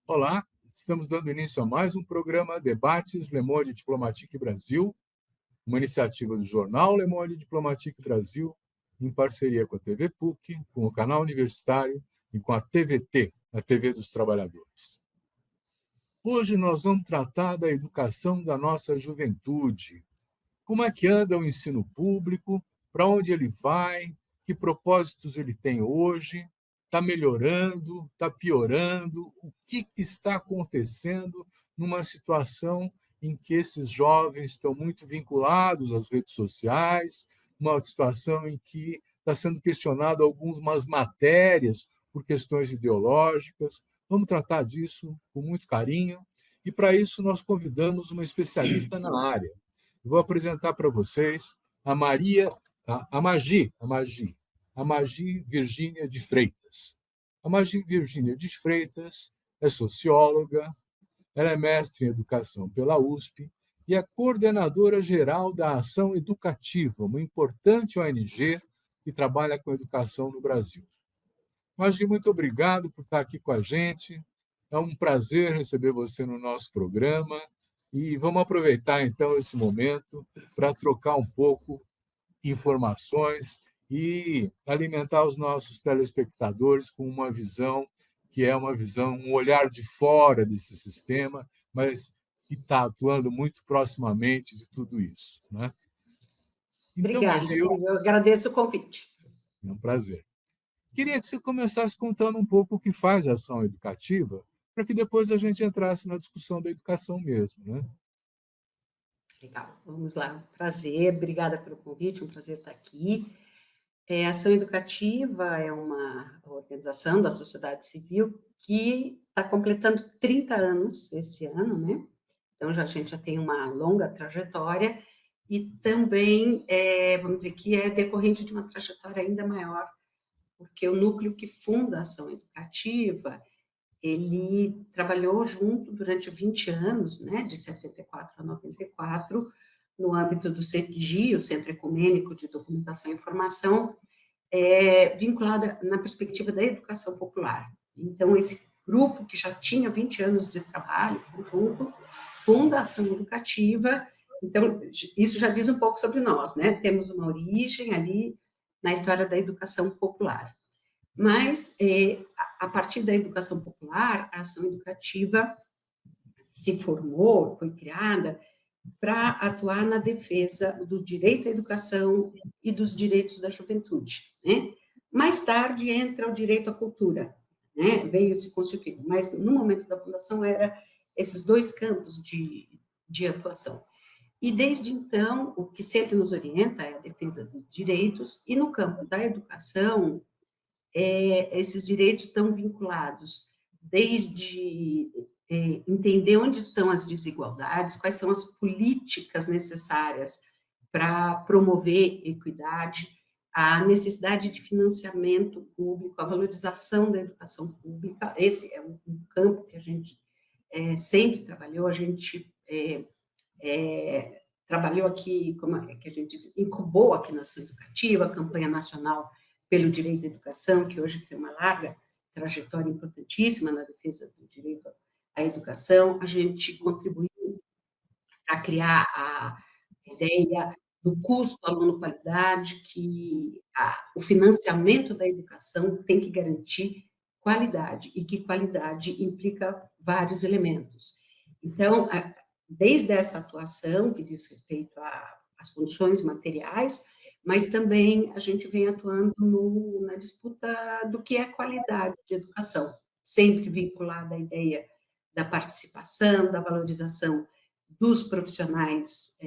Olá, estamos dando início a mais um programa Debates Le Monde Diplomatique Brasil, uma iniciativa do jornal Le Monde Diplomatique Brasil, em parceria com a TV PUC, com o canal universitário e com a TVT, a TV dos Trabalhadores. Hoje nós vamos tratar da educação da nossa juventude. Como é que anda o ensino público? Para onde ele vai? Que propósitos ele tem hoje? Está melhorando? Está piorando? O que está acontecendo numa situação em que esses jovens estão muito vinculados às redes sociais, uma situação em que está sendo questionado algumas matérias por questões ideológicas? Vamos tratar disso com muito carinho e, para isso, nós convidamos uma especialista na área. Vou apresentar para vocês a Magi Virgínia de Freitas. A Magi Virgínia de Freitas é socióloga, ela é mestre em educação pela USP e é coordenadora geral da Ação Educativa, uma importante ONG que trabalha com educação no Brasil. Magi, muito obrigado por estar aqui com a gente. É um prazer receber você no nosso programa. E vamos aproveitar, então, esse momento para trocar um pouco informações e alimentar os nossos telespectadores com uma visão que é uma visão, um olhar de fora desse sistema, mas que está atuando muito proximamente de tudo isso, né? Então, Obrigada, Magi, Silvio. Eu agradeço o convite. é um prazer. Queria que você começasse contando um pouco o que faz a ação educativa, para que depois a gente entrasse na discussão da educação mesmo, né? Legal, vamos lá. Prazer, obrigada pelo convite, um prazer estar aqui. A Ação Educativa é uma organização da sociedade civil que está completando 30 anos esse ano, né? Então, a gente já tem uma longa trajetória e também, vamos dizer, que é decorrente de uma trajetória ainda maior, porque o núcleo que funda a Ação Educativa ele trabalhou junto durante 20 anos, né, de 74 a 94, no âmbito do CEDI, o Centro Ecumênico de Documentação e Informação, vinculada na perspectiva da educação popular. Então, esse grupo, que já tinha 20 anos de trabalho conjunto, funda a Ação Educativa. Então, isso já diz um pouco sobre nós, né? Temos uma origem ali na história da educação popular. Mas, a partir da educação popular, a ação educativa se formou, foi criada para atuar na defesa do direito à educação e dos direitos da juventude, né? Mais tarde entra o direito à cultura, né? Veio se constituindo, mas no momento da fundação era esses dois campos de atuação. E desde então, o que sempre nos orienta é a defesa dos direitos, e no campo da educação, esses direitos estão vinculados desde entender onde estão as desigualdades, quais são as políticas necessárias para promover equidade, a necessidade de financiamento público, a valorização da educação pública. Esse é um campo que a gente sempre trabalhou, a gente trabalhou aqui, como é que a gente diz, incubou aqui na Ação Educativa, a campanha nacional pelo direito à educação, que hoje tem uma larga trajetória importantíssima na defesa do direito à educação. A gente contribuiu para criar a ideia do custo aluno-qualidade, que o financiamento da educação tem que garantir qualidade, e que qualidade implica vários elementos. Então, desde essa atuação, que diz respeito às condições materiais, mas também a gente vem atuando na disputa do que é qualidade de educação, sempre vinculada à ideia da participação, da valorização dos profissionais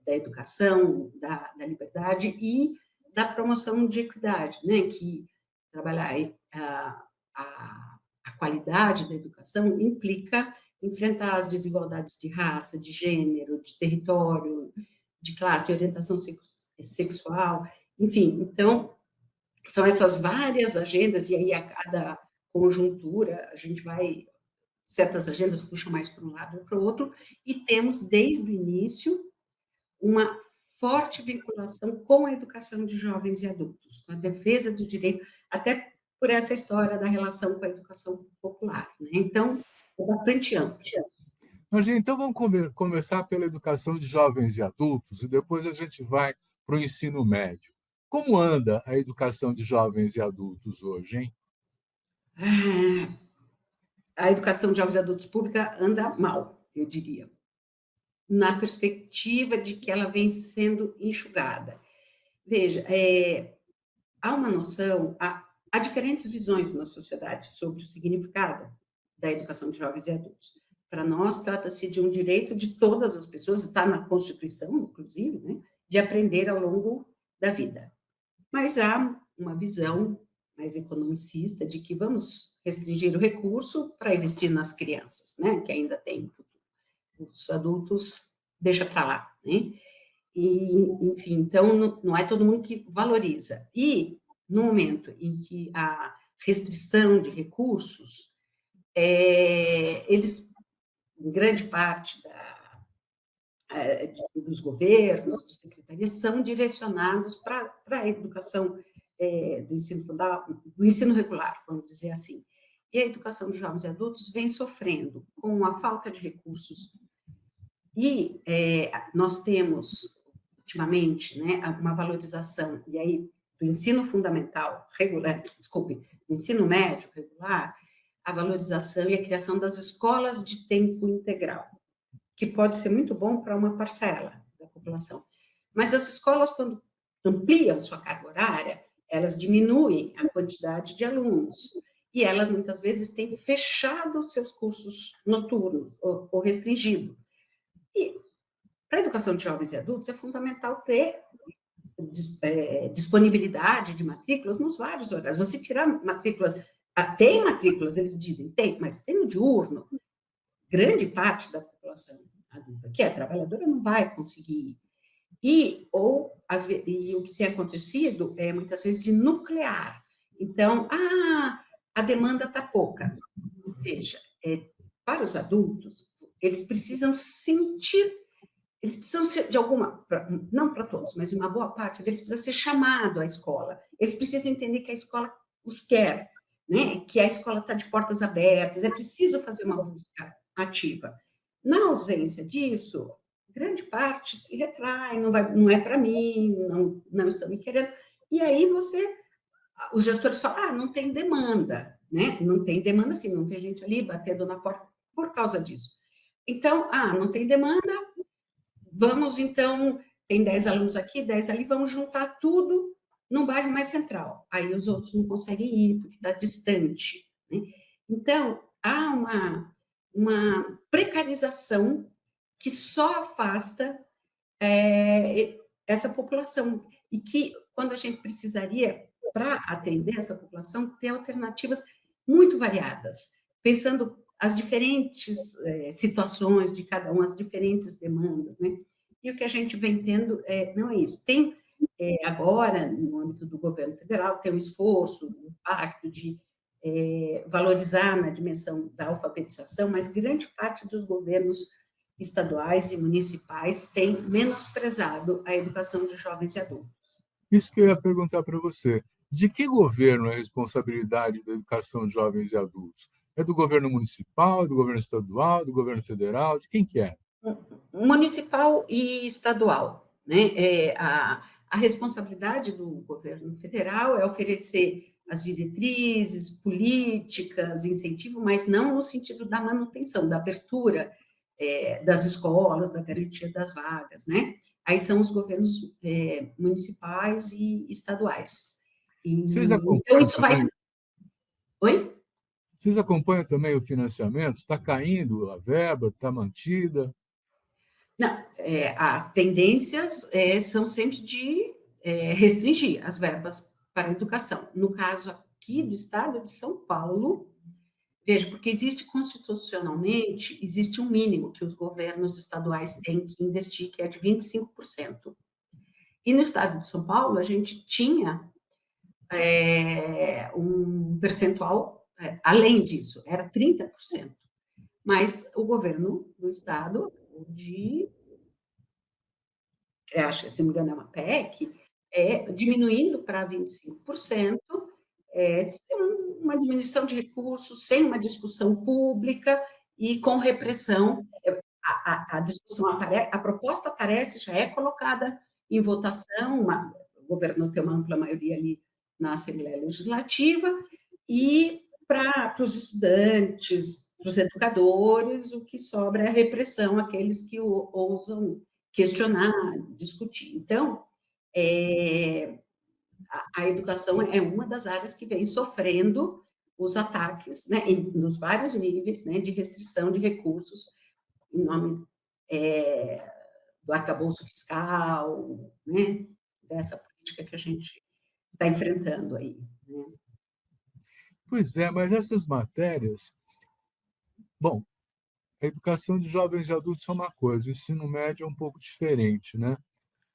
da educação, da liberdade e da promoção de equidade, né, que trabalhar a qualidade da educação implica enfrentar as desigualdades de raça, de gênero, de território, de classe, de orientação sexual, enfim. Então, são essas várias agendas, e aí a cada conjuntura a gente vai, certas agendas puxam mais para um lado ou para o outro, e temos, desde o início, uma forte vinculação com a educação de jovens e adultos, com a defesa do direito, até por essa história da relação com a educação popular, né? Então, é bastante amplo. Imagina, então vamos começar pela educação de jovens e adultos e depois a gente vai para o ensino médio. Como anda a educação de jovens e adultos hoje, hein? A educação de jovens e adultos pública anda mal, eu diria, na perspectiva de que ela vem sendo enxugada. Veja, há uma noção, há diferentes visões na sociedade sobre o significado da educação de jovens e adultos. Para nós, trata-se de um direito de todas as pessoas, está na Constituição, inclusive, né, de aprender ao longo da vida. Mas há uma visão mais economicista de que vamos restringir o recurso para investir nas crianças, né, que ainda tem os adultos, deixa para lá, né? E, enfim, então, não é todo mundo que valoriza. E, no momento em que há restrição de recursos, eles, em grande parte dos governos, de secretarias, são direcionados para a educação do ensino fundamental, do ensino regular, vamos dizer assim. E a educação de jovens e adultos vem sofrendo com a falta de recursos. E nós temos, ultimamente, né, uma valorização, e aí, do ensino fundamental regular, desculpe, do ensino médio regular, a valorização e a criação das escolas de tempo integral, que pode ser muito bom para uma parcela da população. Mas as escolas, quando ampliam sua carga horária, elas diminuem a quantidade de alunos, e elas, muitas vezes, têm fechado seus cursos noturnos, ou restringido. E, para a educação de jovens e adultos, é fundamental ter disponibilidade de matrículas nos vários horários. Você tirar matrículas, tem matrículas, eles dizem, tem, mas tem no diurno. Grande parte da população adulta, que é trabalhadora, não vai conseguir ir. E o que tem acontecido é, muitas vezes, de nuclear. Então, a demanda está pouca. Veja, para os adultos, eles precisam sentir, eles precisam ser, de alguma, não para todos, mas uma boa parte deles precisa ser chamado à escola. Eles precisam entender que a escola os quer, né? Que a escola está de portas abertas, é preciso fazer uma busca ativa. Na ausência disso, grande parte se retrai, não é para mim, não estão me querendo. E aí os gestores falam, não tem demanda, né? Não tem demanda, sim, não tem gente ali batendo na porta por causa disso. Então, não tem demanda, vamos então, tem 10 alunos aqui, 10 ali, vamos juntar tudo num bairro mais central. Aí os outros não conseguem ir, porque está distante, né? Então, há uma precarização que só afasta essa população, e que, quando a gente precisaria, para atender essa população, ter alternativas muito variadas, pensando as diferentes situações de cada um, as diferentes demandas, né? E o que a gente vem tendo não é isso. Tem, agora, no âmbito do governo federal, tem um esforço, um pacto de valorizar na dimensão da alfabetização, mas grande parte dos governos estaduais e municipais tem menosprezado a educação de jovens e adultos. Isso que eu ia perguntar para você. De que governo é a responsabilidade da educação de jovens e adultos? É do governo municipal, é do governo estadual, é do governo federal? De quem que é? Municipal e estadual, né? A responsabilidade do governo federal é oferecer as diretrizes, políticas, incentivo, mas não no sentido da manutenção, da abertura das escolas, da garantia das vagas, né? Aí são os governos municipais e estaduais. Vocês Então, acompanham isso vai... também? Oi? Vocês acompanham também o financiamento? Está caindo a verba? Está mantida? Não, as tendências são sempre de restringir as verbas para a educação. No caso aqui do estado de São Paulo, veja, porque existe constitucionalmente, existe um mínimo que os governos estaduais têm que investir, que é de 25%. E no estado de São Paulo, a gente tinha um percentual além disso, era 30%. Mas o governo do estado, se não me engano, é uma PEC, diminuindo para 25%, sem uma diminuição de recursos, sem uma discussão pública, e com repressão. A discussão aparece, a proposta aparece, já é colocada em votação, o governo tem uma ampla maioria ali na Assembleia Legislativa, e para os estudantes, para os educadores, o que sobra é a repressão, aqueles que ousam questionar, discutir. Então, a educação é uma das áreas que vem sofrendo os ataques, né, nos vários níveis, né, de restrição de recursos, em nome do arcabouço fiscal, né, dessa política que a gente está enfrentando aí, né? Pois é, mas essas matérias, bom, a educação de jovens e adultos é uma coisa, o ensino médio é um pouco diferente, né?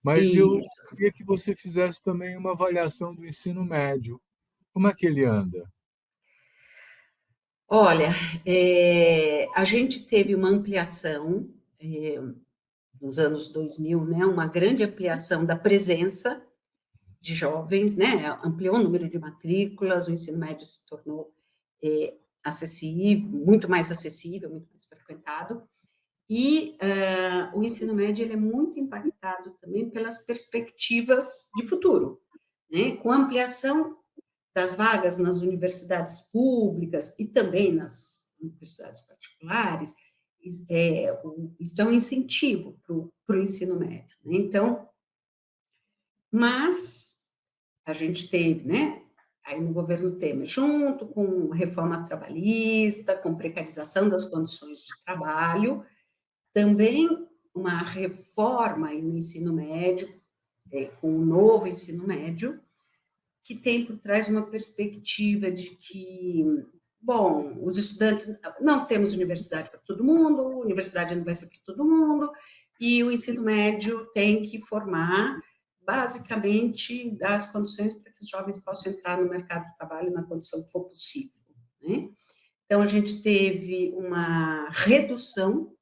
Mas eu Isso. queria que você fizesse também uma avaliação do ensino médio. Como é que ele anda? Olha, a gente teve uma ampliação, nos anos 2000, né, uma grande ampliação da presença de jovens, né, ampliou o número de matrículas, o ensino médio se tornou acessível, muito mais frequentado, e o ensino médio ele é muito impactado também pelas perspectivas de futuro, né, com a ampliação das vagas nas universidades públicas e também nas universidades particulares, isso é um incentivo para o ensino médio, né? Então, mas a gente teve, né, aí no governo Temer, junto com reforma trabalhista, com precarização das condições de trabalho, também uma reforma aí no ensino médio, com o novo ensino médio, que tem por trás uma perspectiva de que, bom, os estudantes, não temos universidade para todo mundo, universidade não vai ser para todo mundo, e o ensino médio tem que formar, basicamente, dar as condições para que os jovens possam entrar no mercado de trabalho na condição que for possível, né? Então, a gente teve uma redução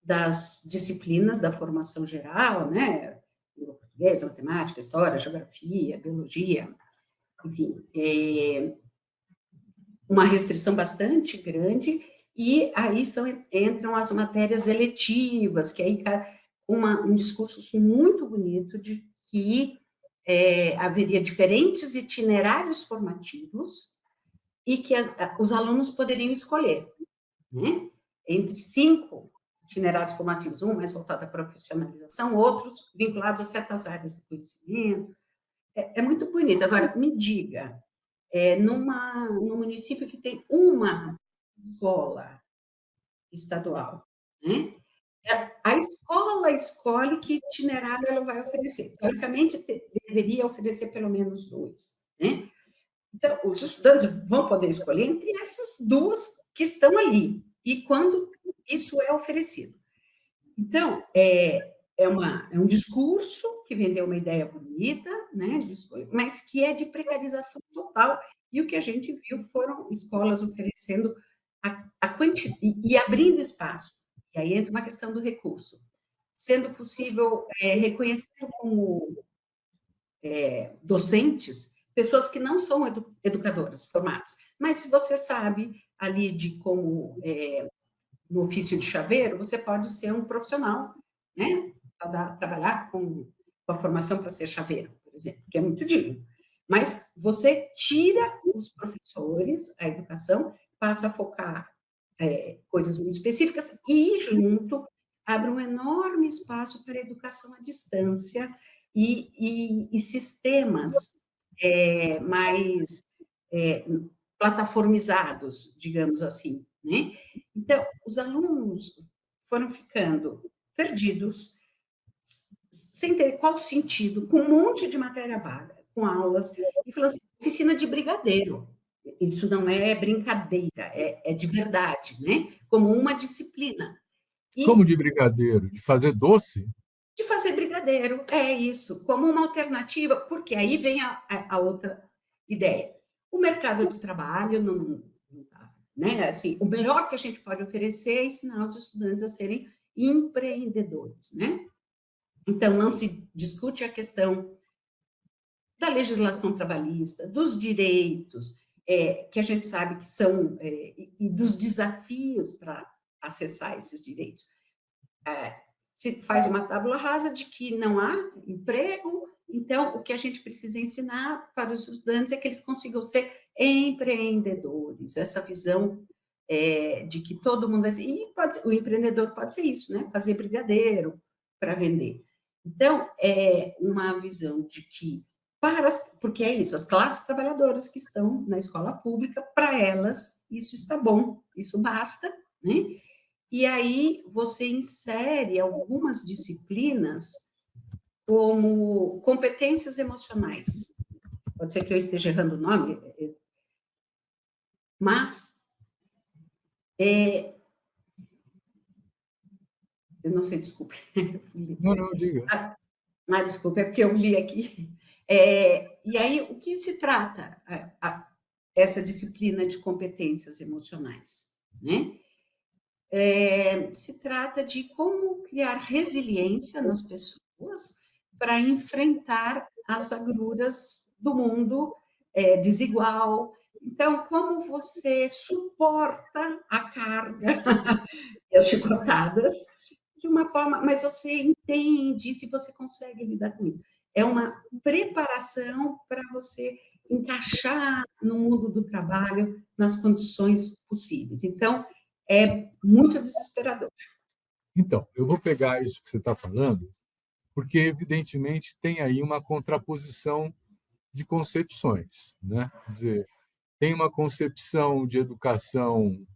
das disciplinas da formação geral, né? Língua portuguesa, matemática, história, geografia, biologia, enfim, uma restrição bastante grande, e aí entram as matérias eletivas, que aí um discurso muito bonito de que haveria diferentes itinerários formativos e que os alunos poderiam escolher, né? Entre 5 itinerários formativos, um mais voltado à profissionalização, outros vinculados a certas áreas do conhecimento. É muito bonito. Agora, me diga, num município que tem uma escola estadual, né? A escola escolhe que itinerário ela vai oferecer. Teoricamente, deveria oferecer pelo menos 2, né? Então, os estudantes vão poder escolher entre essas 2 que estão ali, e quando isso é oferecido. Então, é um discurso que vendeu uma ideia bonita, né, mas que é de precarização total, e o que a gente viu foram escolas oferecendo e abrindo espaço, e aí entra uma questão do recurso, sendo possível reconhecer como docentes pessoas que não são educadoras formadas, mas se você sabe ali de como no ofício de chaveiro, você pode ser um profissional, né? Para trabalhar com a formação para ser chaveiro, por exemplo, que é muito digno. Mas você tira os professores, a educação, passa a focar coisas muito específicas e, junto, abre um enorme espaço para a educação à distância e sistemas mais plataformizados, digamos assim, né? Então, os alunos foram ficando perdidos, sem ter qual sentido, com um monte de matéria vaga, com aulas, e falou assim, oficina de brigadeiro. Isso não é brincadeira, é de verdade, né? Como uma disciplina. Como E de brigadeiro? De fazer doce? de fazer brigadeiro, é isso, como uma alternativa, porque aí vem a outra ideia. O mercado de trabalho não tá, né? Assim, o melhor que a gente pode oferecer é ensinar os estudantes a serem empreendedores, né? Então, não se discute a questão da legislação trabalhista, dos direitos, que a gente sabe que são, e dos desafios para acessar esses direitos. Se faz uma tábula rasa de que não há emprego, então o que a gente precisa ensinar para os estudantes é que eles consigam ser empreendedores, essa visão de que todo mundo o empreendedor pode ser isso, né? Fazer brigadeiro para vender. Então, é uma visão de que, porque é isso, as classes trabalhadoras que estão na escola pública, para elas, isso está bom, isso basta, né? E aí você insere algumas disciplinas como competências emocionais. Pode ser que eu esteja errando o nome, mas eu não sei, desculpe. Não, diga. Desculpa, é porque eu li aqui. E aí, o que se trata essa disciplina de competências emocionais, né? Se trata de como criar resiliência nas pessoas para enfrentar as agruras do mundo desigual. Então, como você suporta a carga e as chicotadas de uma forma, mas você entende se você consegue lidar com isso. É uma preparação para você encaixar no mundo do trabalho nas condições possíveis. Então, é muito desesperador. Então, eu vou pegar isso que você está falando, porque, evidentemente, tem aí uma contraposição de concepções, né? Quer dizer, tem uma concepção de educação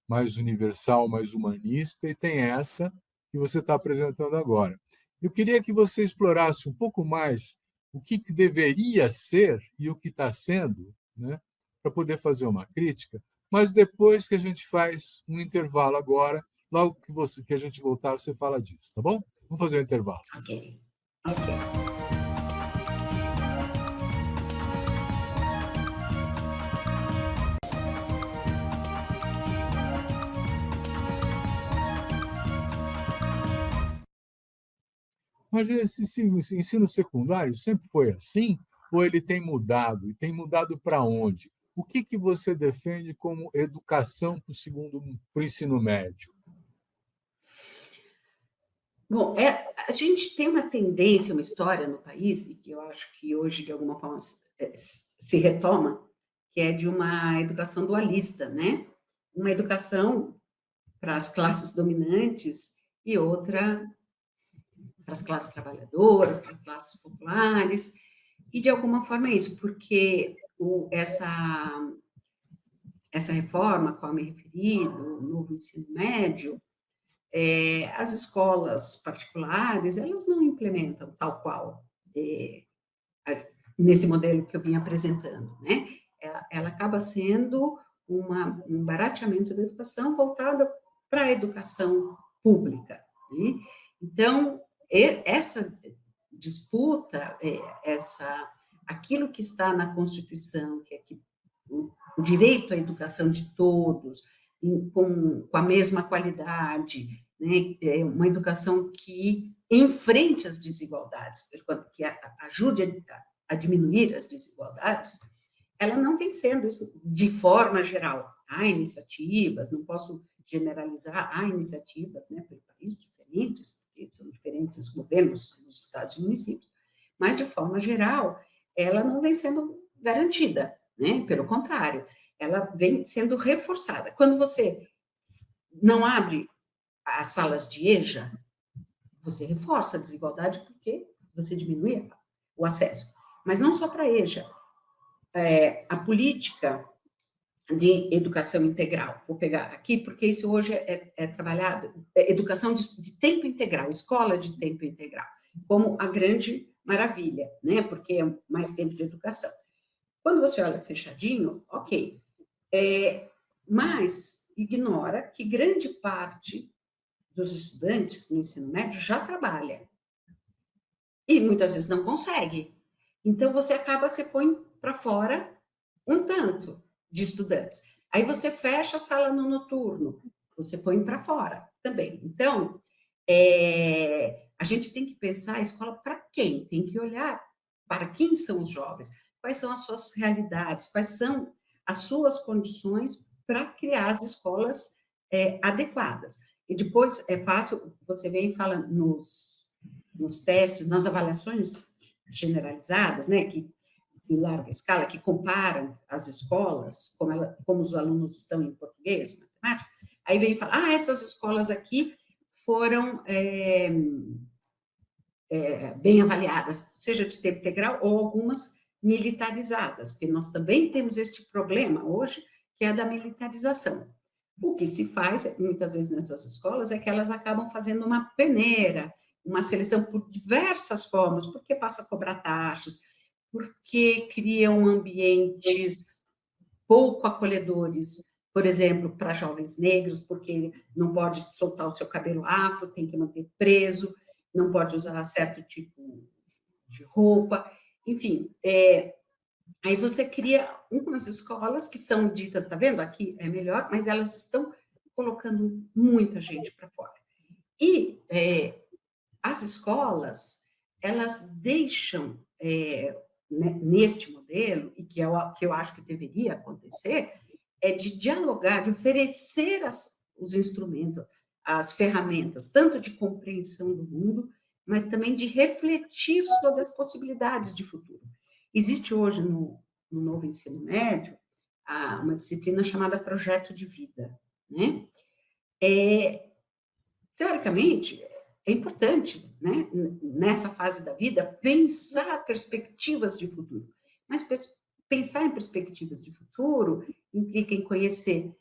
mais universal, mais humanista, e tem essa que você está apresentando agora. Eu queria que você explorasse um pouco mais o que deveria ser e o que está sendo, né, para poder fazer uma crítica, mas depois que a gente faz um intervalo agora, logo que a gente voltar, você fala disso, tá bom? Vamos fazer um intervalo. Ok. Mas esse ensino secundário sempre foi assim? Ou ele tem mudado? E tem mudado para onde? O que você defende como educação para o ensino médio? Bom, a gente tem uma tendência, uma história no país, e que eu acho que hoje, de alguma forma, se retoma, que é de uma educação dualista, né? Uma educação para as classes dominantes e outra para as classes trabalhadoras, para as classes populares, e de alguma forma é isso, porque essa reforma a qual me referi, do novo ensino médio, as escolas particulares, elas não implementam tal qual, nesse modelo que eu vim apresentando, né? Ela acaba sendo um barateamento da educação voltado para a educação pública, né? Então, essa disputa, aquilo que está na Constituição, que é o direito à educação de todos, com a mesma qualidade, né? Uma educação que enfrente as desigualdades, que ajude a diminuir as desigualdades, ela não vem sendo isso de forma geral. Há iniciativas, não posso generalizar, há iniciativas, né, pelo país diferentes, porque são diferentes governos nos estados e municípios, mas, de forma geral, ela não vem sendo garantida, né? Pelo contrário, ela vem sendo reforçada. Quando você não abre as salas de EJA, você reforça a desigualdade porque você diminui o acesso. Mas não só para a EJA. A política de educação integral, vou pegar aqui, porque isso hoje é trabalhado, educação de tempo integral, escola de tempo integral, como a grande maravilha, né? Porque é mais tempo de educação. Quando você olha fechadinho, ok, mas ignora que grande parte dos estudantes no ensino médio já trabalha. E muitas vezes não consegue. Então, você põe para fora um tanto de estudantes. Aí você fecha a sala no noturno, você põe para fora também. Então, a gente tem que pensar a escola para quem? Tem que olhar para quem são os jovens, quais são as suas realidades, quais são as suas condições para criar as escolas adequadas. E depois é fácil, você vem e fala nos testes, nas avaliações generalizadas, né, que em larga escala, que comparam as escolas, como os alunos estão em português, matemática, aí vem e fala, essas escolas aqui foram bem avaliadas, seja de tempo integral ou algumas militarizadas, porque nós também temos este problema hoje, que é a da militarização. O que se faz, muitas vezes, nessas escolas, é que elas acabam fazendo uma peneira, uma seleção por diversas formas, porque passa a cobrar taxas, porque criam ambientes pouco acolhedores, por exemplo, para jovens negros, porque não pode soltar o seu cabelo afro, tem que manter preso, não pode usar certo tipo de roupa, enfim, aí você cria umas escolas que são ditas, tá vendo? Aqui é melhor, mas elas estão colocando muita gente para fora. E as escolas, elas deixam, neste modelo, e que eu acho que deveria acontecer, de dialogar, de oferecer os instrumentos, as ferramentas, tanto de compreensão do mundo, mas também de refletir sobre as possibilidades de futuro. Existe hoje no novo ensino médio uma disciplina chamada projeto de vida, né? Teoricamente, é importante, né, nessa fase da vida, pensar perspectivas de futuro. Mas pensar em perspectivas de futuro implica em conhecer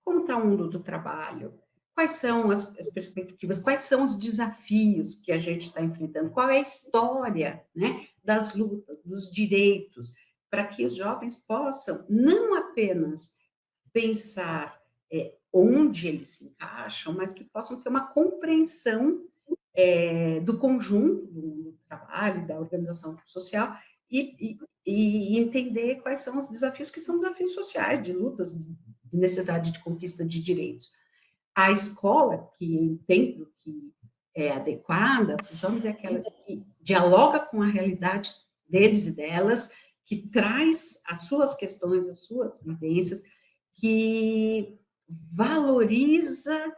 como está o mundo do trabalho, quais são as perspectivas, quais são os desafios que a gente está enfrentando, qual é a história, né, das lutas, dos direitos, para que os jovens possam não apenas pensar onde eles se encaixam, mas que possam ter uma compreensão do conjunto do trabalho, da organização social, e entender quais são os desafios, que são desafios sociais, de lutas, de necessidade de conquista de direitos. A escola, que eu entendo que é adequada para os jovens, é aquela que dialoga com a realidade deles e delas, que traz as suas questões, as suas vivências, que valoriza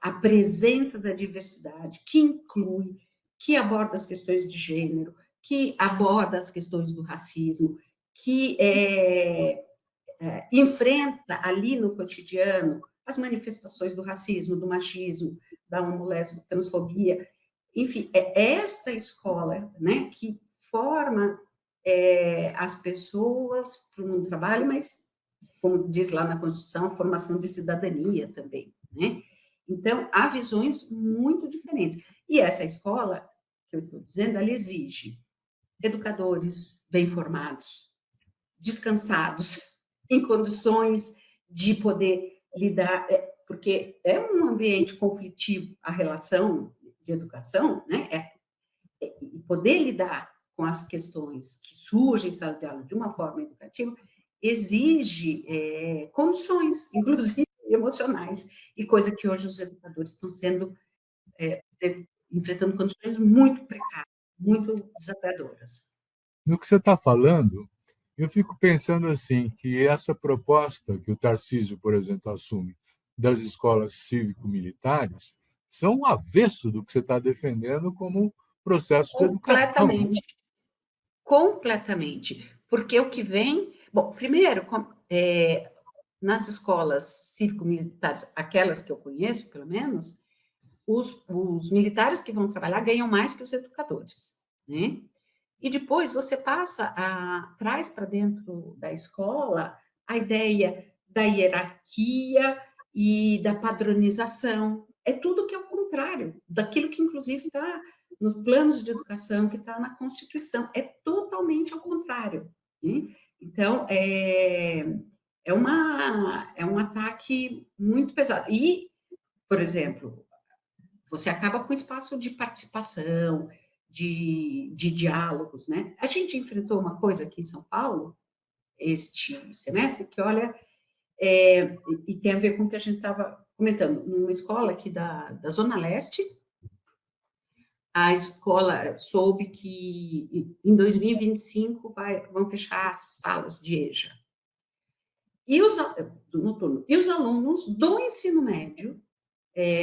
a presença da diversidade, que inclui, que aborda as questões de gênero, que aborda as questões do racismo, que enfrenta ali no cotidiano as manifestações do racismo, do machismo, da transfobia. Enfim, é esta escola, né, que forma as pessoas para o mundo do trabalho, mas, como diz lá na Constituição, a formação de cidadania também, né? Então, há visões muito diferentes. E essa escola, que eu estou dizendo, ela exige educadores bem formados, descansados, em condições de poder lidar, porque é um ambiente conflitivo a relação de educação, né? Poder lidar com as questões que surgem em sala de aula de uma forma educativa exige condições, inclusive emocionais, e coisa que hoje os educadores estão enfrentando condições muito precárias, muito desafiadoras. No que você está falando, eu fico pensando assim, que essa proposta que o Tarcísio, por exemplo, assume das escolas cívico-militares são o avesso do que você está defendendo como processo de educação. Completamente. Completamente. Porque o que vem... Bom, primeiro, nas escolas cívico-militares, aquelas que eu conheço, pelo menos, os militares que vão trabalhar ganham mais que os educadores, né? E depois você traz para dentro da escola a ideia da hierarquia e da padronização. É tudo que é o contrário daquilo que, inclusive, está nos planos de educação, que está na Constituição. É totalmente ao contrário, né? Então, é um ataque muito pesado. E, por exemplo, você acaba com espaço de participação, de diálogos, né? A gente enfrentou uma coisa aqui em São Paulo, este semestre, que, olha, e tem a ver com o que a gente estava comentando, numa escola aqui da Zona Leste, a escola soube que em 2025 vão fechar as salas de EJA. do noturno. E os alunos do ensino médio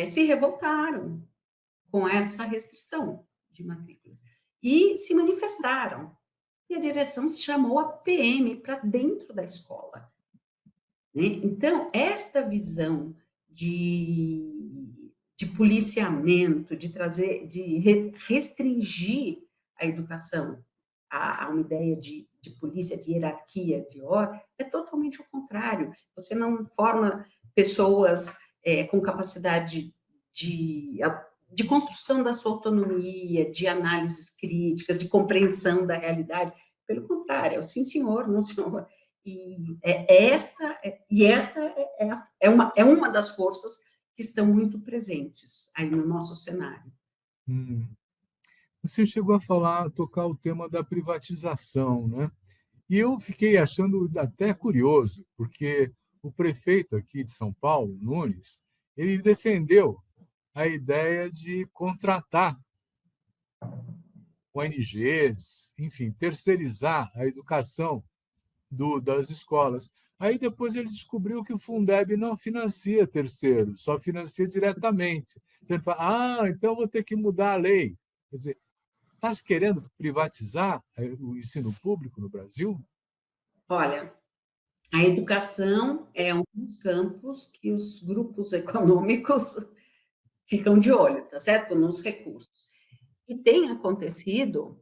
se revoltaram com essa restrição de matrículas e se manifestaram. E a direção chamou a PM para dentro da escola, né? Então, esta visão de policiamento, de restringir a educação a uma ideia de polícia, de hierarquia, de ordem, é totalmente o contrário. Você não forma pessoas com capacidade de construção da sua autonomia, de análises críticas, de compreensão da realidade. Pelo contrário, é o sim, senhor, não, senhor. E esta é uma das forças que estão muito presentes aí no nosso cenário. Você chegou a tocar o tema da privatização, né? E eu fiquei achando até curioso, porque o prefeito aqui de São Paulo, Nunes, ele defendeu a ideia de contratar ONGs, enfim, terceirizar a educação das escolas. Aí depois ele descobriu que o Fundeb não financia terceiro, só financia diretamente. Então ele fala, então vou ter que mudar a lei. Quer dizer, está se querendo privatizar o ensino público no Brasil? Olha, a educação é um dos campos que os grupos econômicos ficam de olho, tá certo? Nos recursos. E tem acontecido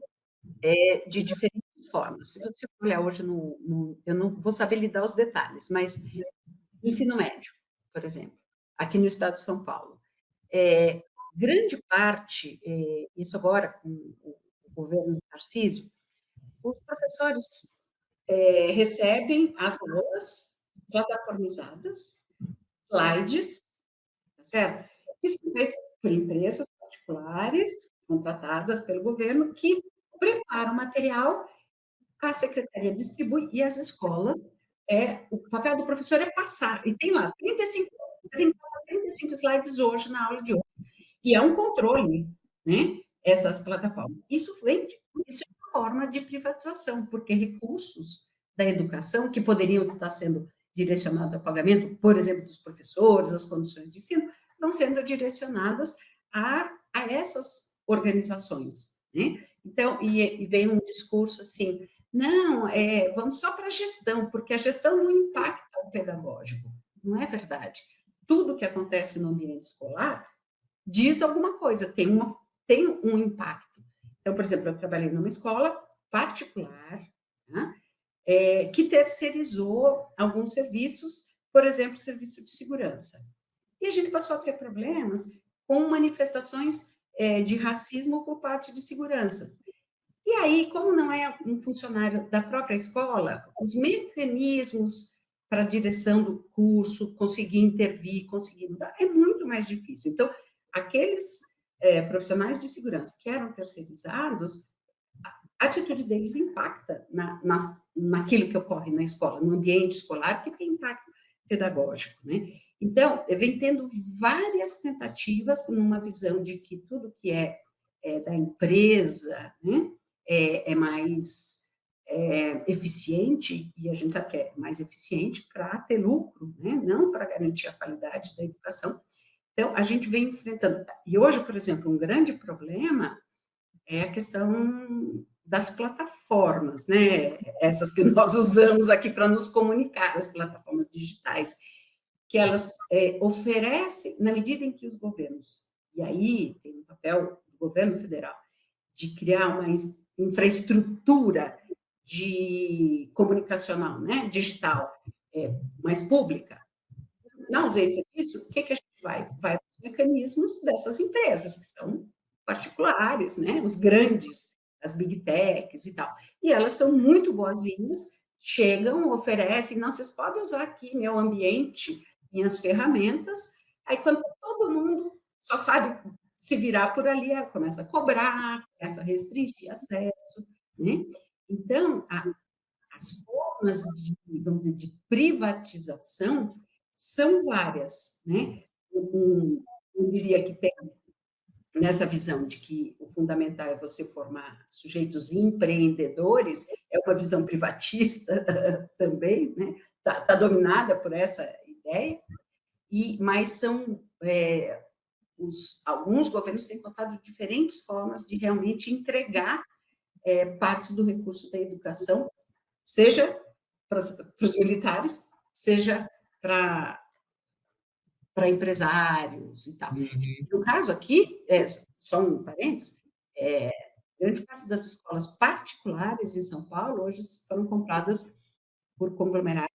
de diferentes formas. Se você olhar hoje eu não vou saber lhe dar os detalhes, mas no ensino médio, por exemplo, aqui no estado de São Paulo, grande parte, isso agora com o governo Tarcísio, os professores recebem as aulas plataformizadas, slides, tá certo? Que são feitos por empresas particulares, contratadas pelo governo, que preparam material, a secretaria distribui e as escolas, o papel do professor é passar, e tem lá 35, você tem que passar 35 slides hoje na aula de hoje. E é um controle, né? Essas plataformas. Isso é uma forma de privatização, porque recursos da educação que poderiam estar sendo direcionados ao pagamento, por exemplo, dos professores, as condições de ensino, estão sendo direcionadas a essas organizações, né? Então, e vem um discurso assim, não, vamos só para a gestão, porque a gestão não impacta o pedagógico. Não é verdade. Tudo que acontece no ambiente escolar diz alguma coisa, tem um impacto. Então, por exemplo, eu trabalhei numa escola particular, né, que terceirizou alguns serviços, por exemplo, serviço de segurança. E a gente passou a ter problemas com manifestações de racismo por parte de seguranças. E aí, como não é um funcionário da própria escola, os mecanismos para a direção do curso, conseguir intervir, conseguir mudar, é muito mais difícil. Então, aqueles profissionais de segurança que eram terceirizados, a atitude deles impacta naquilo que ocorre na escola, no ambiente escolar, que tem impacto pedagógico, né? Então, vem tendo várias tentativas numa visão de que tudo que é da empresa, né, é mais eficiente, e a gente sabe que é mais eficiente para ter lucro, né, não para garantir a qualidade da educação. Então, a gente vem enfrentando. E hoje, por exemplo, um grande problema é a questão das plataformas, né? Essas que nós usamos aqui para nos comunicar, as plataformas digitais, que elas oferecem, na medida em que os governos, e aí tem um papel do governo federal, de criar uma infraestrutura de comunicacional, né, digital, mais pública. Na ausência disso, o que a gente vai? Vai para os mecanismos dessas empresas, que são particulares, né, os grandes, as big techs e tal. E elas são muito boazinhas, chegam, oferecem, não, vocês podem usar aqui meu ambiente, minhas ferramentas, aí quando todo mundo só sabe se virar por ali, começa a cobrar, começa a restringir acesso, né? Então, as formas vamos dizer, de privatização são várias, né? Eu diria que tem nessa visão de que o fundamental é você formar sujeitos empreendedores, é uma visão privatista também, né? tá dominada por essa ideia, mas são alguns governos têm encontrado diferentes formas de realmente entregar partes do recurso da educação, seja para os militares, seja para empresários e tal. Uhum. No caso aqui, só um parênteses, grande parte das escolas particulares em São Paulo hoje foram compradas por conglomerados,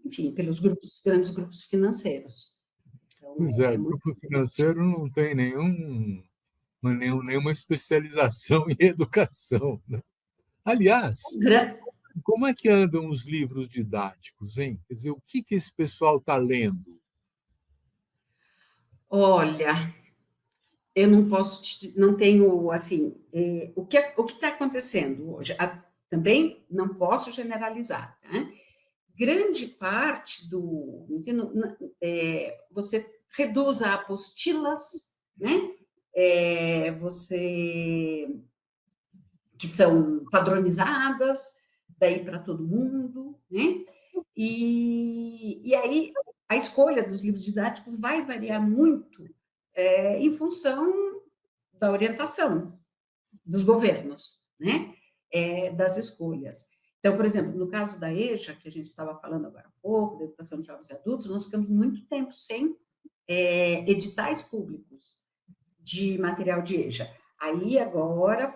enfim, pelos grandes grupos financeiros. Então, Pois é, muito grupo financeiro não tem nenhuma especialização em educação, né? Aliás, grande. como é que andam os livros didáticos, hein? Quer dizer, o que esse pessoal está lendo? Olha, eu não posso, não tenho, assim, o que está acontecendo hoje? Também não posso generalizar, né? Grande parte do ensino, você reduz a apostilas, né? Você que são padronizadas, daí para todo mundo, né? E aí a escolha dos livros didáticos vai variar muito em função da orientação dos governos, né? Das escolhas. Então, por exemplo, no caso da EJA, que a gente estava falando agora há pouco, da educação de jovens e adultos, nós ficamos muito tempo sem editais públicos de material de EJA. Aí, agora,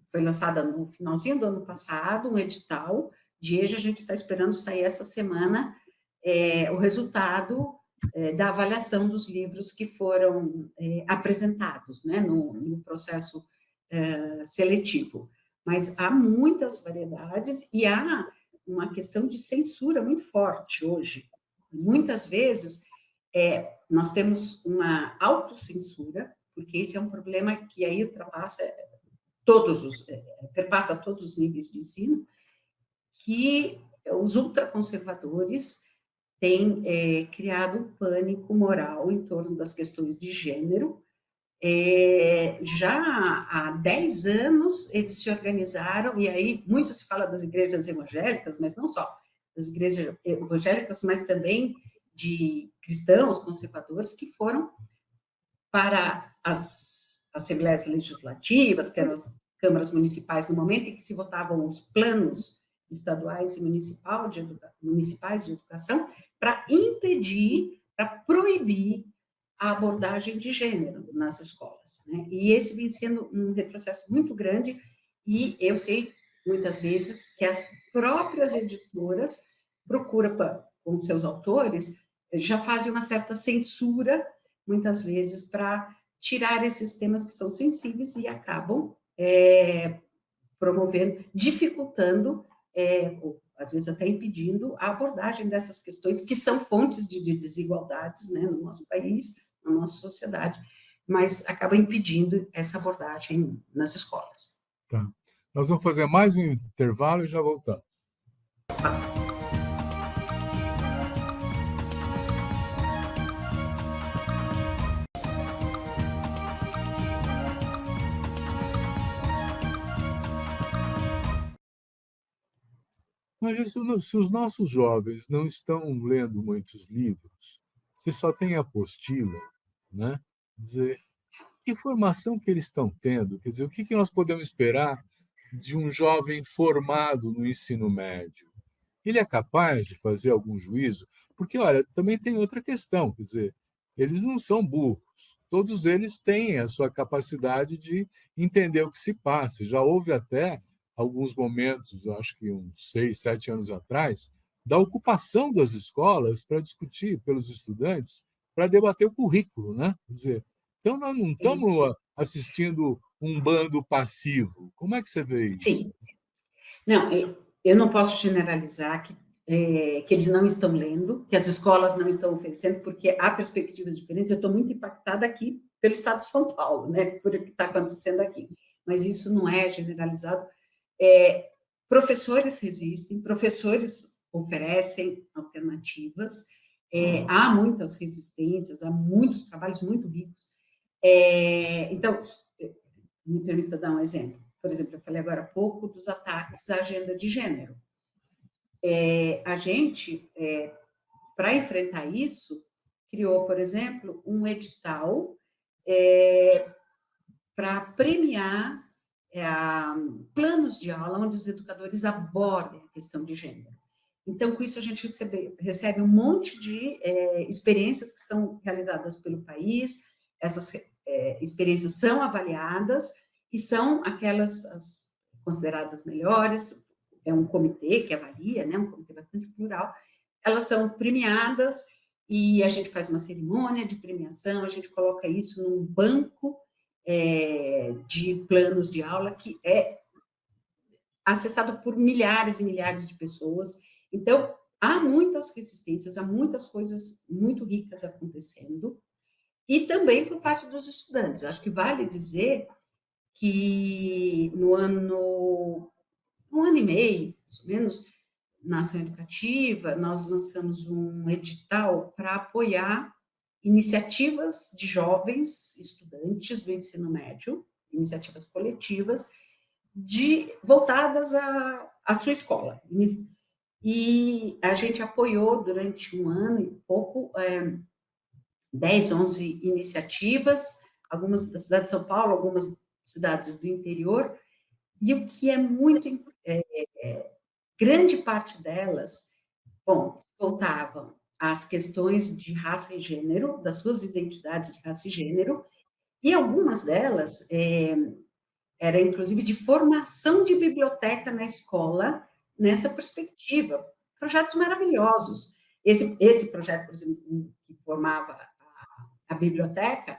foi lançada no finalzinho do ano passado um edital de EJA, a gente está esperando sair essa semana o resultado da avaliação dos livros que foram apresentados, né, no processo seletivo. Mas há muitas variedades e há uma questão de censura muito forte hoje. Muitas vezes, nós temos uma autocensura, porque esse é um problema que aí perpassa todos os níveis de ensino, que os ultraconservadores têm criado um pânico moral em torno das questões de gênero. Já há 10 anos eles se organizaram, e aí muito se fala das igrejas evangélicas, mas não só das igrejas evangélicas, mas também de cristãos conservadores que foram para as assembleias legislativas, que eram as câmaras municipais, no momento em que se votavam os planos estaduais e municipais de educação, para impedir, para proibir a abordagem de gênero nas escolas, né? E esse vem sendo um retrocesso muito grande, e eu sei, muitas vezes, que as próprias editoras procuram, com seus autores, já fazem uma certa censura, muitas vezes, para tirar esses temas que são sensíveis e acabam promovendo, dificultando, ou, às vezes até impedindo a abordagem dessas questões que são fontes de desigualdades, né, no nosso país, na nossa sociedade, mas acaba impedindo essa abordagem nas escolas. Tá. Nós vamos fazer mais um intervalo e já voltamos. Mas se os nossos jovens não estão lendo muitos livros, se só tem apostila, né? Quer dizer, que formação que eles estão tendo? Quer dizer, o que nós podemos esperar de um jovem formado no ensino médio? Ele é capaz de fazer algum juízo? Porque, olha, também tem outra questão, quer dizer, eles não são burros. Todos eles têm a sua capacidade de entender o que se passa. Já houve até alguns momentos, acho que uns 6, 7 anos atrás, da ocupação das escolas para discutir pelos estudantes, para debater o currículo, né? Quer dizer, então nós não Sim, estamos assistindo um bando passivo. Como é que você vê isso? sim. Não, eu não posso generalizar que eles não estão lendo, que as escolas não estão oferecendo, porque há perspectivas diferentes. Eu estou muito impactada aqui pelo estado de São Paulo, né, por o que está acontecendo aqui. Mas isso não é generalizado. Professores resistem, professores oferecem alternativas, há muitas resistências, há muitos trabalhos muito ricos. Então, me permita dar um exemplo. Por exemplo, eu falei agora há pouco dos ataques à agenda de gênero. a gente, para enfrentar isso, criou, por exemplo, um edital para premiar planos de aula onde os educadores abordem a questão de gênero. Então, com isso, a gente recebe um monte de experiências que são realizadas pelo país, essas experiências são avaliadas e são aquelas as consideradas melhores, é um comitê que avalia, né, um comitê bastante plural, elas são premiadas e a gente faz uma cerimônia de premiação, a gente coloca isso num banco de planos de aula que é acessado por milhares e milhares de pessoas. Então, há muitas resistências, há muitas coisas muito ricas acontecendo, e também por parte dos estudantes. Acho que vale dizer que um ano e meio, mais ou menos, na ação educativa, nós lançamos um edital para apoiar iniciativas de jovens estudantes do ensino médio, iniciativas coletivas, voltadas à sua escola. E a gente apoiou durante um ano e pouco 10, 11 iniciativas, algumas da cidade de São Paulo, algumas cidades do interior, e o que é muito grande parte delas, bom, voltavam às questões de raça e gênero, das suas identidades de raça e gênero, e algumas delas era, inclusive, de formação de biblioteca na escola, nessa perspectiva. Projetos maravilhosos. Esse projeto, por exemplo, que formava a biblioteca,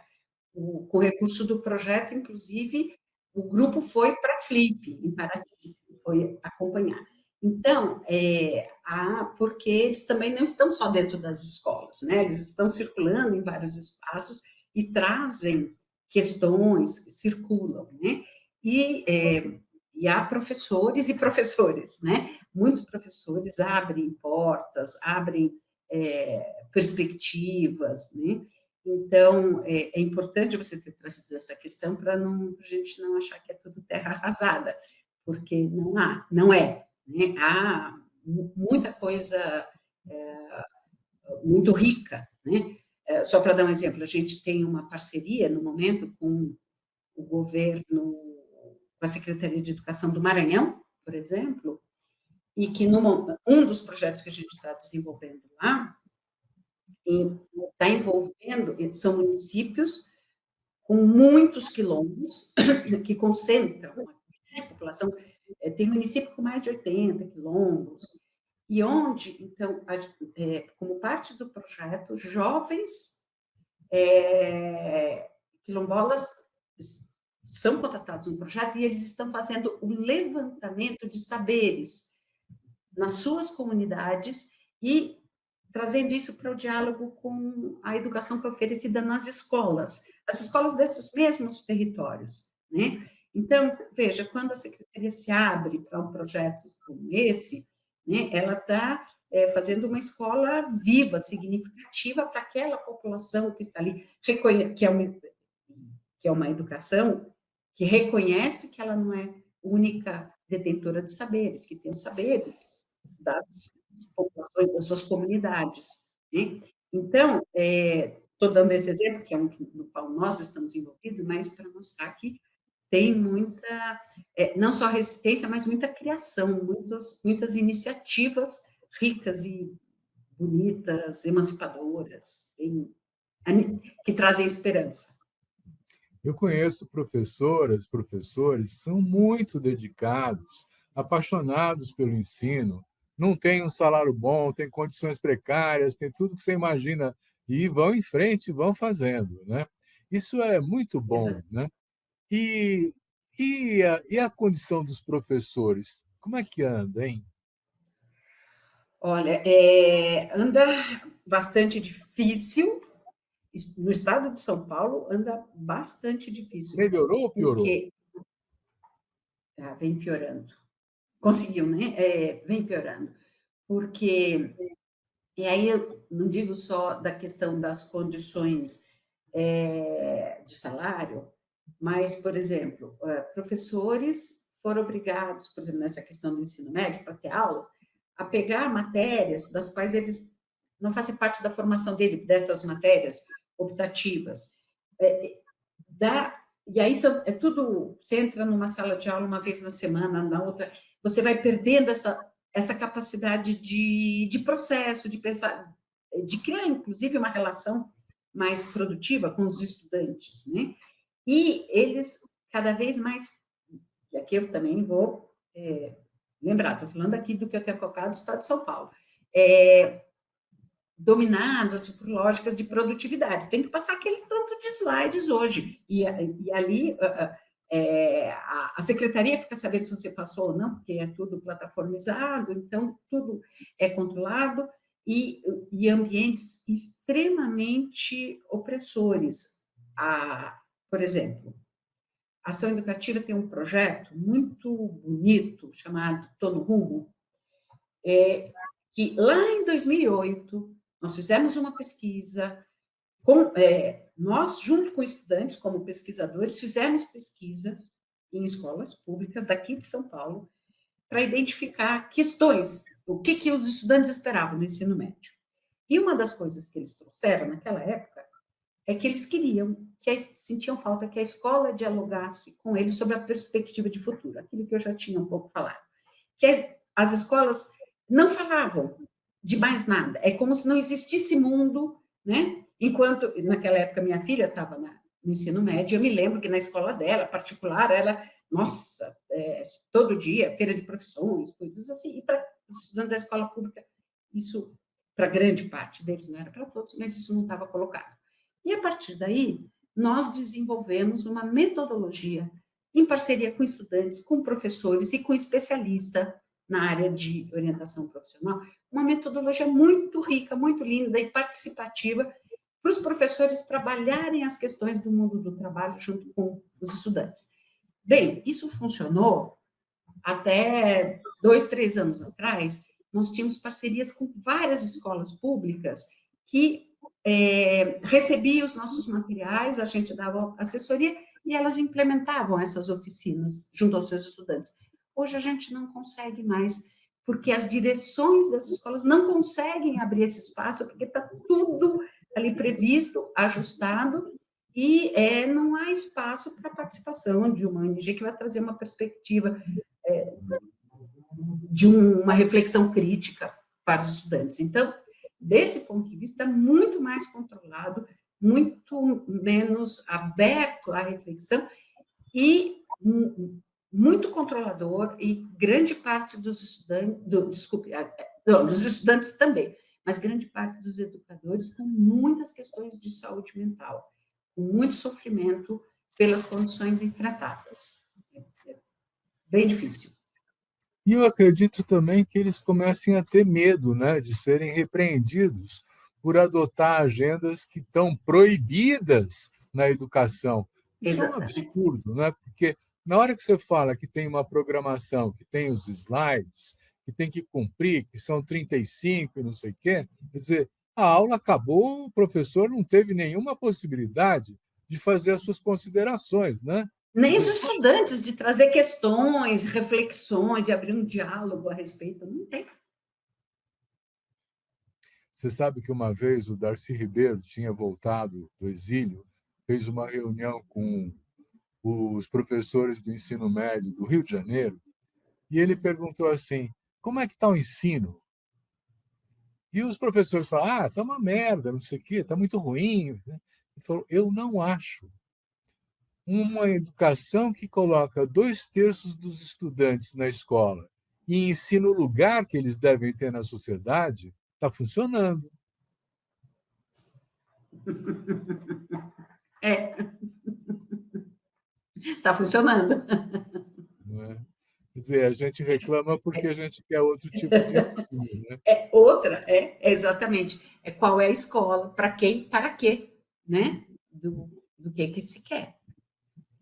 com o recurso do projeto, inclusive, o grupo foi para a Flip, em Paraty, foi acompanhar. Então, porque eles também não estão só dentro das escolas, né? Eles estão circulando em vários espaços e trazem questões que circulam, né? E há professores e professores, né? Muitos professores abrem portas, abrem perspectivas, né? Então, é importante você ter trazido essa questão para a gente não achar que é tudo terra arrasada, porque não é, né? Há muita coisa muito rica, né? Só para dar um exemplo, a gente tem uma parceria, no momento, com o governo, com a Secretaria de Educação do Maranhão, por exemplo, e que um dos projetos que a gente está desenvolvendo lá está envolvendo, são municípios com muitos quilombos, que concentram a população, tem município com mais de 80 quilombos, e onde, então, como parte do projeto, jovens quilombolas são contratados no projeto e eles estão fazendo o levantamento de saberes nas suas comunidades e trazendo isso para o diálogo com a educação que é oferecida nas escolas, as escolas desses mesmos territórios, né? Então, veja, quando a secretaria se abre para um projeto como esse, né, ela está fazendo uma escola viva, significativa para aquela população que está ali, que é uma educação que reconhece que ela não é única detentora de saberes, que tem os saberes das populações, das suas comunidades, né? Então, estou dando esse exemplo, que é um no qual nós estamos envolvidos, mas para mostrar que tem muita, não só resistência, mas muita criação, muitas iniciativas ricas e bonitas, emancipadoras, que trazem esperança. Eu conheço professoras, professores, são muito dedicados, apaixonados pelo ensino, não têm um salário bom, têm condições precárias, têm tudo que você imagina, e vão em frente, vão fazendo, né? Isso é muito bom, Exato. né? E, e a condição dos professores, como é que anda, hein? Olha, anda bastante difícil, no estado de São Paulo anda bastante difícil, Melhorou ou piorou? porque vem piorando. Conseguiu, né? Vem piorando. Porque, e aí eu não digo só da questão das condições de salário, mas, por exemplo, professores foram obrigados, por exemplo, nessa questão do ensino médio, para ter aulas, a pegar matérias das quais eles não fazem parte da formação dele, dessas matérias optativas. E aí é tudo, você entra numa sala de aula uma vez na semana, na outra, você vai perdendo essa capacidade de processo, de pensar, de criar, inclusive, uma relação mais produtiva com os estudantes, né? E eles, cada vez mais, e aqui eu também vou lembrar, estou falando aqui do que eu tenho colocado do Estado de São Paulo, dominados assim, por lógicas de produtividade. Tem que passar aquele tanto de slides hoje. E ali a secretaria fica sabendo se você passou ou não, porque é tudo plataformizado, então tudo é controlado, e ambientes extremamente opressores. Por exemplo, a Ação Educativa tem um projeto muito bonito chamado Tô no Rumo, que lá em 2008 nós fizemos uma pesquisa, nós, junto com estudantes, como pesquisadores, fizemos pesquisa em escolas públicas daqui de São Paulo para identificar questões, o que os estudantes esperavam no ensino médio. E uma das coisas que eles trouxeram naquela época é que eles queriam, sentiam falta que a escola dialogasse com eles sobre a perspectiva de futuro, aquilo que eu já tinha um pouco falado. Que as escolas não falavam de mais nada, é como se não existisse mundo, né? Enquanto, naquela época, minha filha estava no ensino médio, eu me lembro que na escola dela, particular, ela, nossa, todo dia, feira de profissões, coisas assim, e para os estudantes da escola pública, isso, para grande parte deles, não era para todos, mas isso não estava colocado. E, a partir daí, nós desenvolvemos uma metodologia em parceria com estudantes, com professores e com especialistas na área de orientação profissional, uma metodologia muito rica, muito linda e participativa para os professores trabalharem as questões do mundo do trabalho junto com os estudantes. Bem, isso funcionou até 2, 3 anos atrás. Nós tínhamos parcerias com várias escolas públicas que recebiam os nossos materiais, a gente dava assessoria e elas implementavam essas oficinas junto aos seus estudantes. Hoje a gente não consegue mais, porque as direções das escolas não conseguem abrir esse espaço, porque está tudo ali previsto, ajustado, e não há espaço para a participação de uma ONG que vai trazer uma perspectiva de uma reflexão crítica para os estudantes. Então, desse ponto de vista, muito mais controlado, muito menos aberto à reflexão e muito controlador, e grande parte dos estudantes, dos estudantes também, mas grande parte dos educadores com muitas questões de saúde mental, com muito sofrimento pelas condições enfrentadas. É bem difícil. E eu acredito também que eles comecem a ter medo, né, de serem repreendidos por adotar agendas que estão proibidas na educação. Isso é um Exatamente. absurdo, né? Porque na hora que você fala que tem uma programação, que tem os slides, que tem que cumprir, que são 35 e não sei o quê, quer dizer, a aula acabou, o professor não teve nenhuma possibilidade de fazer as suas considerações, né? Nem os estudantes de trazer questões, reflexões, de abrir um diálogo a respeito, não tem. Você sabe que uma vez o Darcy Ribeiro tinha voltado do exílio, fez uma reunião com os professores do ensino médio do Rio de Janeiro, e ele perguntou assim: como é que está o ensino? E os professores falaram: ah, está uma merda, não sei o quê, está muito ruim. Ele falou: eu não acho. Uma educação que coloca 2/3 dos estudantes na escola e ensina o lugar que eles devem ter na sociedade, está funcionando. Está funcionando. Não é? Quer dizer, a gente reclama porque a gente quer outro tipo de ensino, né? Exatamente. Qual é a escola, para quem, para quê, né? Do que se quer.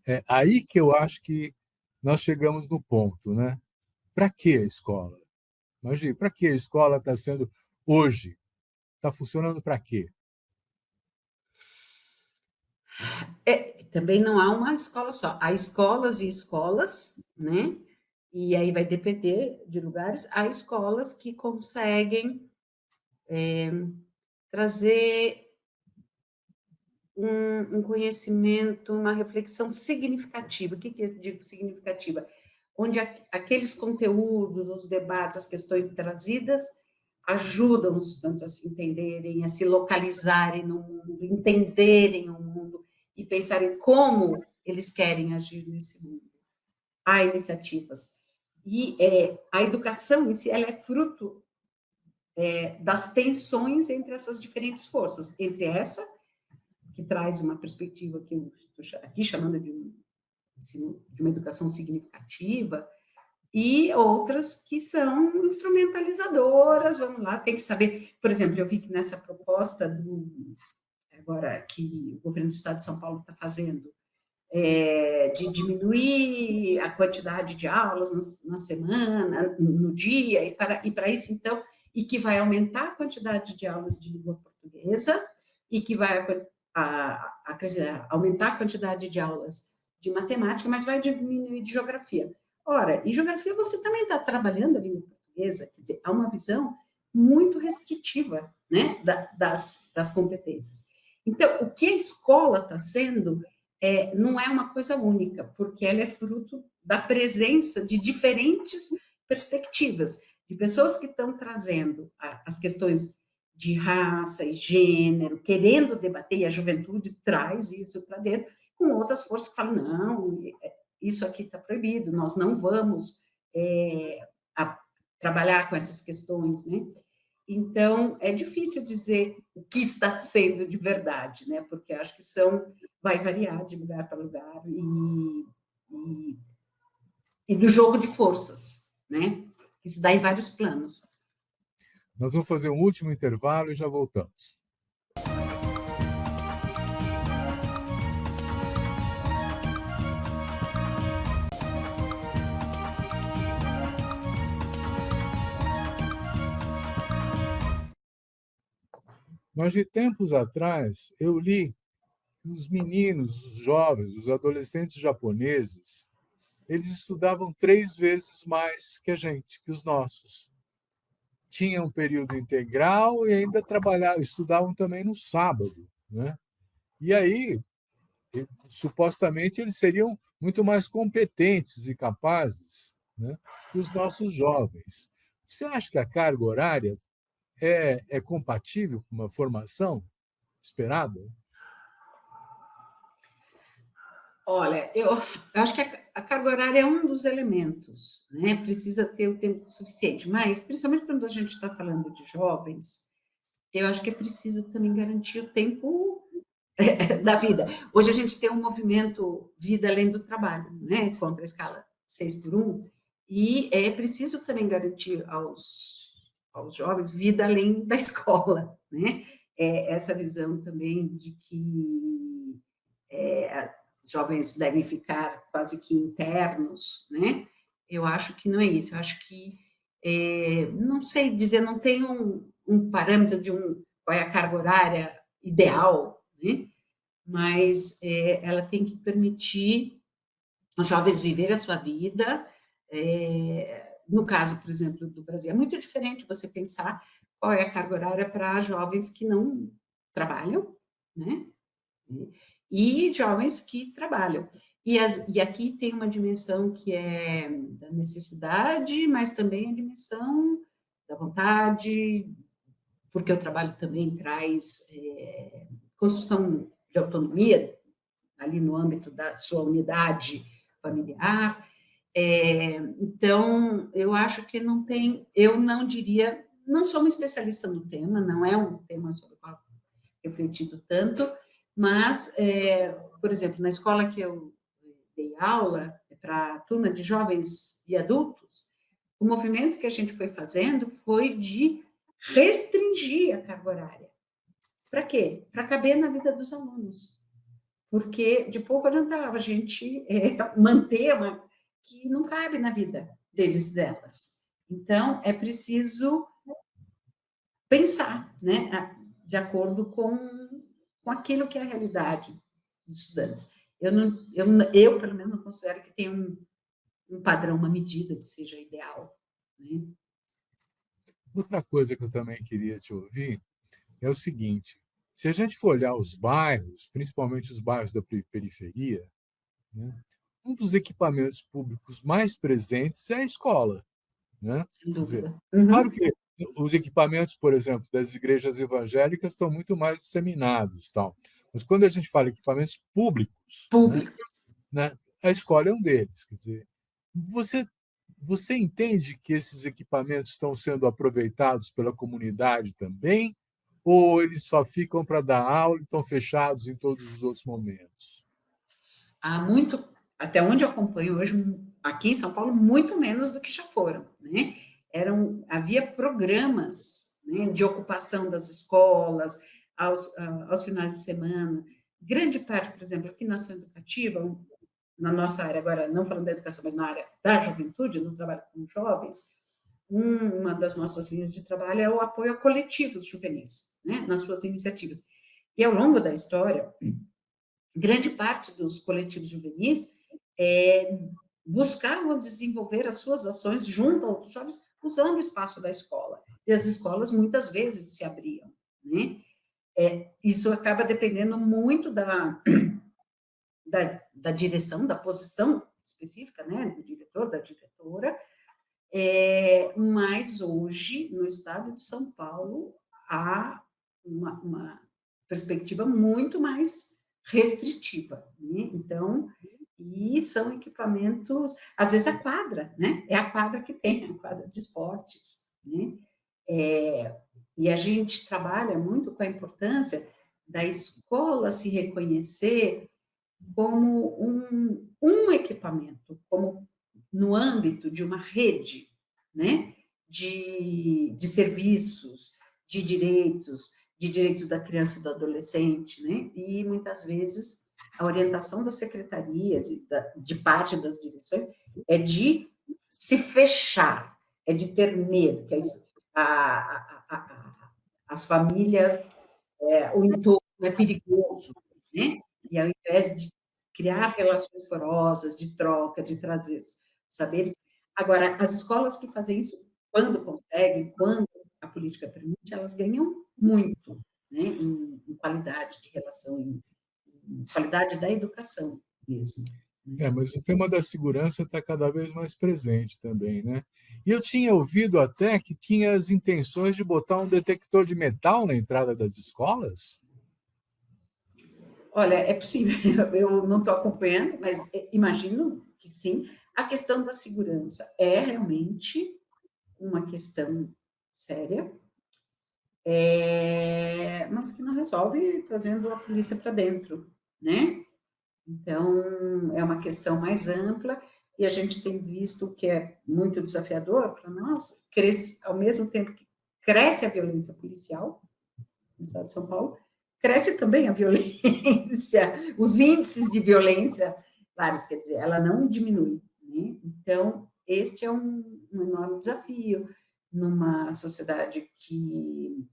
É aí que eu acho que nós chegamos no ponto, né? Para que a escola? Imagina, para que a escola está sendo hoje? Está funcionando para quê? Também não há uma escola só. Há escolas e escolas, né? E aí vai depender de lugares. Há escolas que conseguem trazer um conhecimento, uma reflexão significativa. O que eu digo significativa? Onde aqueles conteúdos, os debates, as questões trazidas ajudam os estudantes a se entenderem, a se localizarem no mundo, entenderem o mundo e pensarem como eles querem agir nesse mundo. Há iniciativas. E a educação em si, ela é fruto das tensões entre essas diferentes forças, entre essa, que traz uma perspectiva que eu estou aqui chamando de uma educação significativa, e outras que são instrumentalizadoras, vamos lá, tem que saber, por exemplo, eu vi que nessa proposta agora que o governo do Estado de São Paulo está fazendo, de diminuir a quantidade de aulas na semana, no dia, e para isso, então, e que vai aumentar a quantidade de aulas de língua portuguesa, e que vai aumentar a quantidade de aulas de matemática, mas vai diminuir de geografia. Ora, em geografia você também está trabalhando a língua portuguesa, quer dizer, há uma visão muito restritiva, né, das competências. Então, o que a escola está sendo não é uma coisa única, porque ela é fruto da presença de diferentes perspectivas, de pessoas que estão trazendo as questões de raça e gênero, querendo debater, e a juventude traz isso para dentro, com outras forças que falam, não, isso aqui está proibido, nós não vamos trabalhar com essas questões, né? Então, é difícil dizer o que está sendo de verdade, né? Porque acho que vai variar de lugar para lugar e do jogo de forças, né? Que se dá em vários planos. Nós vamos fazer um último intervalo e já voltamos. Mas de tempos atrás, eu li que os meninos, os jovens, os adolescentes japoneses, eles estudavam 3 vezes mais que a gente, que os nossos. Tinham um período integral e ainda estudavam também no sábado, né? E aí, supostamente, eles seriam muito mais competentes e capazes, né, que os nossos jovens. Você acha que a carga horária é compatível com uma formação esperada? Olha, eu acho que a carga horária é um dos elementos, né? Precisa ter o tempo suficiente, mas, principalmente quando a gente está falando de jovens, eu acho que é preciso também garantir o tempo da vida. Hoje a gente tem um movimento vida além do trabalho, né? Contra a escala 6x1, e é preciso também garantir aos jovens vida além da escola, né? Essa visão também de que jovens devem ficar quase que internos, né? Eu acho que não é isso. Eu acho que, não sei dizer, não tem um parâmetro de qual é a carga horária ideal, né? Mas ela tem que permitir os jovens viverem a sua vida. No caso, por exemplo, do Brasil, é muito diferente você pensar qual é a carga horária para jovens que não trabalham, né? E jovens que trabalham. E aqui tem uma dimensão que é da necessidade, mas também a dimensão da vontade, porque o trabalho também traz construção de autonomia ali no âmbito da sua unidade familiar. Então, eu acho que não tem, eu não diria, não sou uma especialista no tema, não é um tema sobre o qual refletido tanto, mas, por exemplo, na escola que eu dei aula, para a turma de jovens e adultos, o movimento que a gente foi fazendo foi de restringir a carga horária. Para quê? Para caber na vida dos alunos. Porque de pouco adiantava a gente manter uma que não cabe na vida deles, delas. Então, é preciso pensar, né, de acordo com aquilo que é a realidade dos estudantes. Eu, pelo menos, não considero que tem um padrão, uma medida que seja ideal, né? Outra coisa que eu também queria te ouvir é o seguinte: se a gente for olhar os bairros, principalmente os bairros da periferia, né, um dos equipamentos públicos mais presentes é a escola, né? Sem Quer dizer, dúvida. claro Uhum. que os equipamentos, por exemplo, das igrejas evangélicas estão muito mais disseminados, tal. Mas quando a gente fala em equipamentos públicos, Público. né, a escola é um deles. Quer dizer, você você entende que esses equipamentos estão sendo aproveitados pela comunidade também? Ou eles só ficam para dar aula e estão fechados em todos os outros momentos? Há muito, até onde eu acompanho hoje, aqui em São Paulo, muito menos do que já foram, né? Havia programas, né, de ocupação das escolas aos finais de semana. Grande parte, por exemplo, aqui na ação educativa, na nossa área, agora não falando da educação, mas na área da juventude, no trabalho com jovens, uma das nossas linhas de trabalho é o apoio a coletivos juvenis, né, nas suas iniciativas. E ao longo da história, grande parte dos coletivos juvenis buscavam desenvolver as suas ações junto a outros jovens, usando o espaço da escola. E as escolas muitas vezes se abriam, né? Isso acaba dependendo muito da direção, da posição específica, né, do diretor, da diretora, mas hoje, no estado de São Paulo, há uma perspectiva muito mais restritiva, né? Então, e são equipamentos, às vezes a quadra, né? É a quadra que tem, a quadra de esportes, né? É, e a gente trabalha muito com a importância da escola se reconhecer como um equipamento, como no âmbito de uma rede, né, de serviços, de direitos da criança e do adolescente, né, e muitas vezes a orientação das secretarias e de parte das direções é de se fechar, é de ter medo, que as famílias, o entorno é perigoso, né, e ao invés de criar relações porosas, de troca, de trazer saberes. Agora, as escolas que fazem isso, quando conseguem, quando a política permite, elas ganham muito, né, em qualidade de relação, em qualidade da educação mesmo. Né? Mas o tema da segurança está cada vez mais presente também, né? E eu tinha ouvido até que tinha as intenções de botar um detector de metal na entrada das escolas. Olha, é possível, eu não estou acompanhando, mas imagino que sim. A questão da segurança é realmente uma questão séria, mas que não resolve trazendo a polícia para dentro, né? Então, é uma questão mais ampla e a gente tem visto que é muito desafiador para nós, ao mesmo tempo que cresce a violência policial no estado de São Paulo, cresce também a violência, os índices de violência, vários, quer dizer, ela não diminui, né? Então, este é um enorme desafio numa sociedade que,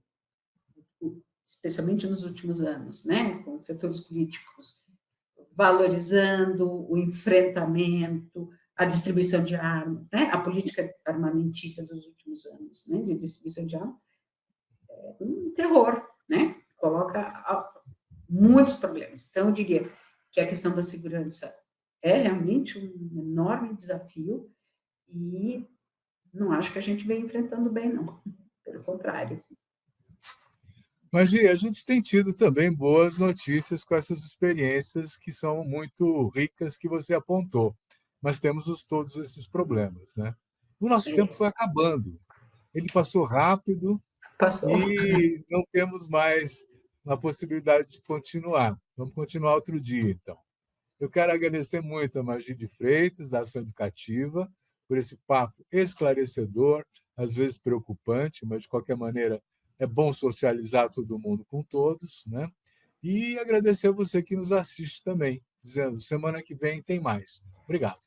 especialmente nos últimos anos, né, com setores políticos valorizando o enfrentamento, a distribuição de armas, né, a política armamentícia dos últimos anos, né, de distribuição de armas, é um terror, né, coloca muitos problemas. Então, eu diria que a questão da segurança é realmente um enorme desafio e não acho que a gente vem enfrentando bem, não. Pelo contrário. Mas Gi, a gente tem tido também boas notícias com essas experiências que são muito ricas que você apontou. Mas temos todos esses problemas, né? O nosso tempo É, foi acabando. Ele passou rápido passou. e não temos mais a possibilidade de continuar. Vamos continuar outro dia, então. Eu quero agradecer muito a Magi de Freitas, da Ação Educativa, por esse papo esclarecedor, às vezes preocupante, mas de qualquer maneira é bom socializar todo mundo com todos, né? E agradecer a você que nos assiste também, dizendo semana que vem tem mais. Obrigado.